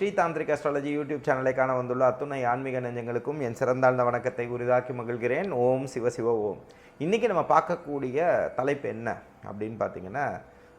Sri tantric astrology YouTube சேனலை காண வந்துள்ள அத்துணை ஆன்மீக நெஞ்சங்களுக்கும் என் சிறந்தாழ்ந்த வணக்கத்தை உரிதாக்கி மகிழ்கிறேன். ஓம் சிவ ஓம். இன்றைக்கி நம்ம பார்க்கக்கூடிய தலைப்பு என்ன அப்படின்னு பார்த்தீங்கன்னா,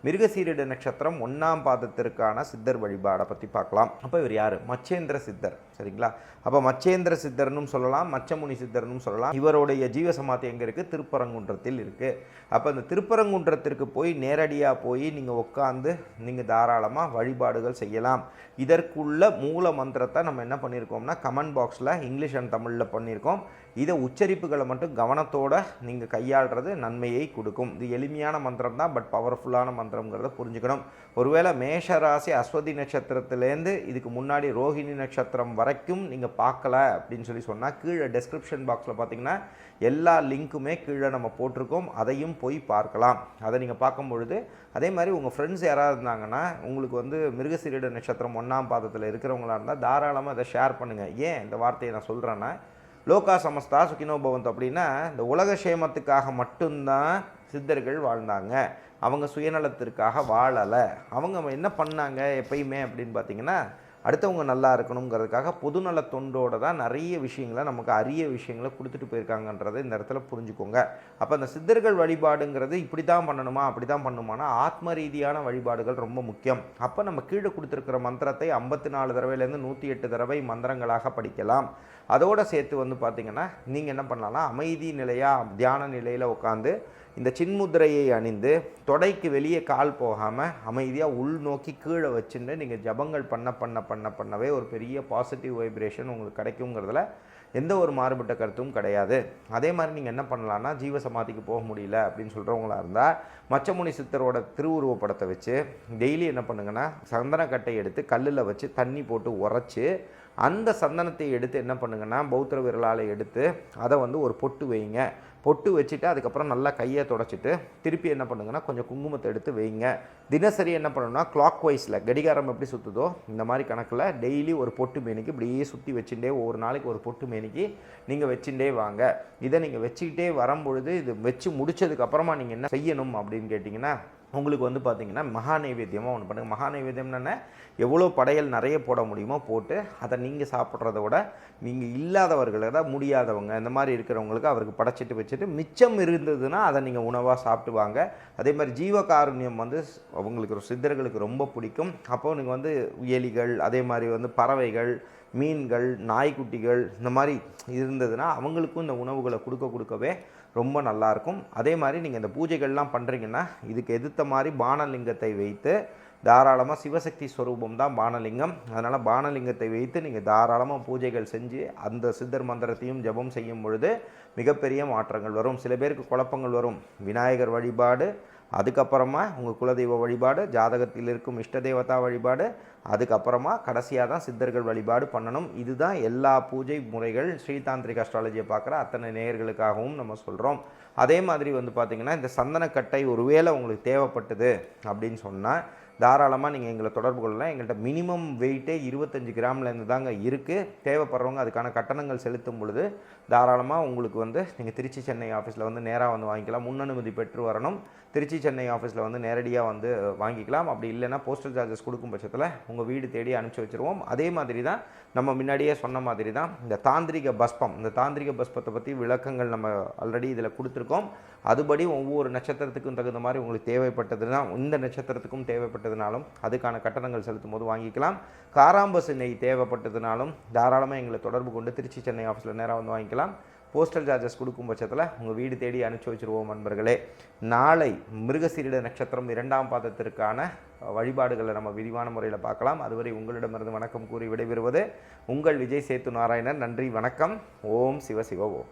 மிருகசீரிட நட்சத்திரம் 1ஆம் பாதத்திற்கான சித்தர் வழிபாடை பற்றி பார்க்கலாம். அப்போ இவர் யார்? மச்சேந்திர சித்தர். சரிங்களா? அப்போ மச்சேந்திர சித்தர்னும் சொல்லலாம், மச்சமுனி சித்தர்னும் சொல்லலாம். இவருடைய ஜீவசமாதி எங்கே இருக்குது? திருப்பரங்குன்றத்தில் இருக்குது. அப்போ இந்த திருப்பரங்குன்றத்திற்கு போய் நேரடியாக போய் நீங்கள் உட்காந்து நீங்கள் தாராளமாக வழிபாடுகள் செய்யலாம். இதற்குள்ள மூல மந்திரத்தை நம்ம என்ன பண்ணியிருக்கோம்னா கமெண்ட் பாக்ஸில் இங்கிலீஷ் அண்ட் தமிழில் பண்ணியிருக்கோம். இதை உச்சரிப்புகளை மட்டும் கவனத்தோடு நீங்கள் கையாளுறது நன்மையை கொடுக்கும். இது எளிமையான மந்திரம் தான், பட் பவர்ஃபுல்லான மந்திரங்கிறத புரிஞ்சுக்கணும். ஒருவேளை மேஷராசி அஸ்வதி நட்சத்திரத்துலேருந்து இதுக்கு முன்னாடி ரோஹிணி நட்சத்திரம் வரைக்கும் நீங்கள் பார்க்கல அப்படின்னு சொன்னால் கீழே டெஸ்கிரிப்ஷன் பாக்ஸில் பார்த்தீங்கன்னா எல்லா லிங்க்குமே கீழே நம்ம போட்டிருக்கோம். அதையும் போய் பார்க்கலாம். அதை நீங்கள் பார்க்கும்பொழுது அதே மாதிரி உங்கள் ஃப்ரெண்ட்ஸ் யாராவது இருந்தாங்கன்னா, உங்களுக்கு மிருகசீரிட நட்சத்திரம் 1ஆம் பாதத்தில் இருக்கிறவங்களா இருந்தால் தாராளமாக அதை ஷேர் பண்ணுங்கள். ஏன் இந்த வார்த்தையை நான் சொல்கிறேன்னா, லோகா சமஸ்தா சுகினோ பவந்து அப்படின்னா இந்த உலக சேமத்துக்காக மட்டும்தான் சித்தர்கள் வாழ்ந்தாங்க. அவங்க சுயநலத்திற்காக வாழலை. அவங்க என்ன பண்ணாங்க எப்பயுமே அப்படின்னு பார்த்தீங்கன்னா, அடுத்தவங்க நல்லா இருக்கணுங்கிறதுக்காக பொதுநல தொண்டோடு தான் நிறைய விஷயங்களை நமக்கு அரிய விஷயங்களை கொடுத்துட்டு போயிருக்காங்கன்றதை இந்த இடத்துல புரிஞ்சுக்கோங்க. அப்போ அந்த சித்தர்கள் வழிபாடுங்கிறது இப்படி தான் பண்ணணுமா அப்படி தான் பண்ணுமானா ஆத்ம ரீதியான வழிபாடுகள் ரொம்ப முக்கியம். அப்போ நம்ம கீழே கொடுத்துருக்கிற மந்திரத்தை 54 தடவையிலேருந்து 108 தடவை மந்திரங்களாக படிக்கலாம். அதோடு சேர்த்து பார்த்திங்கன்னா நீங்கள் என்ன பண்ணலாம்னா அமைதி நிலையாக தியான நிலையில் உட்காந்து இந்த சின்முத்திரையை அணிந்து தொடைக்கு வெளியே கால் போகாமல் அமைதியாக உள்நோக்கி கீழே வச்சுட்டு நீங்கள் ஜபங்கள் பண்ணவே ஒரு பெரிய பாசிட்டிவ் வைப்ரேஷன் உங்களுக்கு கிடைக்குங்கிறதுல எந்த ஒரு மாறுபட்ட கருத்தும் கிடையாது. அதே மாதிரி நீங்கள் என்ன பண்ணலான்னா, ஜீவசமாதிக்கு போக முடியல அப்படின்னு சொல்கிறவங்களா இருந்தால் மச்சமுனி சித்தரோட திருவுருவப்படத்தை வச்சு டெய்லி என்ன பண்ணுங்கன்னா, சந்தனக்கட்டை எடுத்து கல்லில் வச்சு தண்ணி போட்டு உரைச்சி அந்த சந்தனத்தை எடுத்து என்ன பண்ணுங்கன்னா பௌத்திர விரலால் எடுத்து அதை ஒரு பொட்டு வைங்க. பொட்டு வச்சுட்டு அதுக்கப்புறம் நல்லா கையை தொடச்சிட்டு திருப்பி என்ன பண்ணுங்கன்னா கொஞ்சம் குங்குமத்தை எடுத்து வைங்க. தினசரி என்ன பண்ணணும்னா கிளாக் வைஸில் கடிகாரம் எப்படி சுற்றுதோ இந்த மாதிரி கணக்கில் டெய்லி ஒரு பொட்டு மேனிக்கு இப்படியே சுற்றி வச்சுட்டே ஒவ்வொரு நாளைக்கு ஒரு பொட்டு மேனிக்கு நீங்கள் வச்சுட்டே வாங்க. இதை நீங்கள் வச்சுக்கிட்டே வரும்பொழுது இது வச்சு முடித்ததுக்கப்புறமா நீங்கள் என்ன செய்யணும் அப்படின்னு கேட்டிங்கன்னா, உங்களுக்கு பார்த்தீங்கன்னா மகா நைவேத்தியமாக ஒன்று பண்ணுங்கள். மகா நைவேத்தியம்னா எவ்வளோ படையல் நிறைய போட முடியுமோ போட்டு அதை நீங்கள் சாப்பிட்றத விட நீங்கள் இல்லாதவர்கள் அதாவது முடியாதவங்க இந்த மாதிரி இருக்கிறவங்களுக்கு அவருக்கு படைச்சிட்டு வச்சுட்டு மிச்சம் இருந்ததுன்னா அதை நீங்கள் உணவாக சாப்பிட்டு வாங்க. அதே மாதிரி ஜீவகாருண்யம் அவங்களுக்கு சித்தர்களுக்கு ரொம்ப பிடிக்கும். அப்போது நீங்கள் எலிகள் அதே மாதிரி பறவைகள் மீன்கள் நாய்க்குட்டிகள் இந்த மாதிரி இருந்ததுன்னா அவங்களுக்கும் இந்த உணவுகளை கொடுக்கவே ரொம்ப நல்லாயிருக்கும். அதே மாதிரி நீங்கள் இந்த பூஜைகள்லாம் பண்ணுறீங்கன்னா இதுக்கு எதிர்த்த மாதிரி பானலிங்கத்தை வைத்து தாராளமாக சிவசக்தி ஸ்வரூபம் தான் பானலிங்கம். அதனால் பானலிங்கத்தை வைத்து நீங்கள் தாராளமாக பூஜைகள் செஞ்சு அந்த சித்தர் மந்திரத்தையும் ஜபம் செய்யும் பொழுது மிகப்பெரிய மாற்றங்கள் வரும். சில பேருக்கு குழப்பங்கள் வரும். விநாயகர் வழிபாடு, அதுக்கப்புறமா உங்கள் குலதெய்வ வழிபாடு, ஜாதகத்தில் இருக்கும் இஷ்ட தேவதா வழிபாடு, அதுக்கப்புறமா கடைசியாக தான் சித்தர்கள் வழிபாடு பண்ணணும். இதுதான் எல்லா பூஜை முறைகள் ஸ்ரீ தாந்திரிக் அஸ்ட்ராலஜியை பார்க்குற அத்தனை நேயர்களுக்காகவும் நம்ம சொல்கிறோம். அதே மாதிரி பார்த்திங்கன்னா இந்த சந்தனக்கட்டை ஒருவேளை உங்களுக்கு தேவைப்பட்டது அப்படின்னு சொன்னால் தாராளமாக நீங்கள் எங்களை தொடர்பு கொள்ளலாம். எங்கள்கிட்ட மினிமம் வெயிட்டே 25 கிராம்லேருந்து தாங்க இருக்குது. தேவைப்படுறவங்க அதுக்கான கட்டணங்கள் செலுத்தும் பொழுது தாராளமாக உங்களுக்கு நீங்கள் திருச்சி சென்னை ஆஃபீஸில் நேராக வாங்கிக்கலாம். முன்னனுமதி பெற்று வரணும். திருச்சி சென்னை ஆஃபீஸில் நேரடியாக வாங்கிக்கலாம். அப்படி இல்லைன்னா போஸ்டல் சார்ஜஸ் கொடுக்கும் பட்சத்தில் உங்கள் வீடு தேடி அனுப்பிச்சி வச்சுருவோம். அதே மாதிரி தான் நம்ம முன்னாடியே சொன்ன மாதிரி தான் இந்த தாந்திரிக பஸ்பம், இந்த தாந்திரிக பஸ்பத்தை பற்றி விளக்கங்கள் நம்ம ஆல்ரெடி இதில் கொடுத்துருக்கோம். அதுபடி ஒவ்வொரு நட்சத்திரத்துக்கும் தகுந்த மாதிரி உங்களுக்கு தேவைப்பட்டதுன்னா இந்த நட்சத்திரத்துக்கும் தேவைப்பட்டதுனாலும் அதுக்கான கட்டணங்கள் செலுத்தும் போது வாங்கிக்கலாம். காராம்பசு நெய் தேவைப்பட்டதுனாலும் தாராளமாக எங்களை தொடர்பு கொண்டு திருச்சி சென்னை ஆஃபீஸில் நேராக வாங்கிக்கலாம். போஸ்டல் சார்ஜஸ் கொடுக்கும் பட்சத்தில் உங்கள் வீடு தேடி அனுப்பிச்சி வச்சுருவோம். நண்பர்களே, நாளை மிருகசீரிட நட்சத்திரம் 2ஆம் பாதத்திற்கான வழிபாடுகளை நம்ம விரிவான முறையில் பார்க்கலாம். அதுவரை உங்களிடமிருந்து வணக்கம் கூறி விடைபெறுவது உங்கள் விஜய் சேத்து நாராயணன். நன்றி, வணக்கம். ஓம் சிவ ஓம்.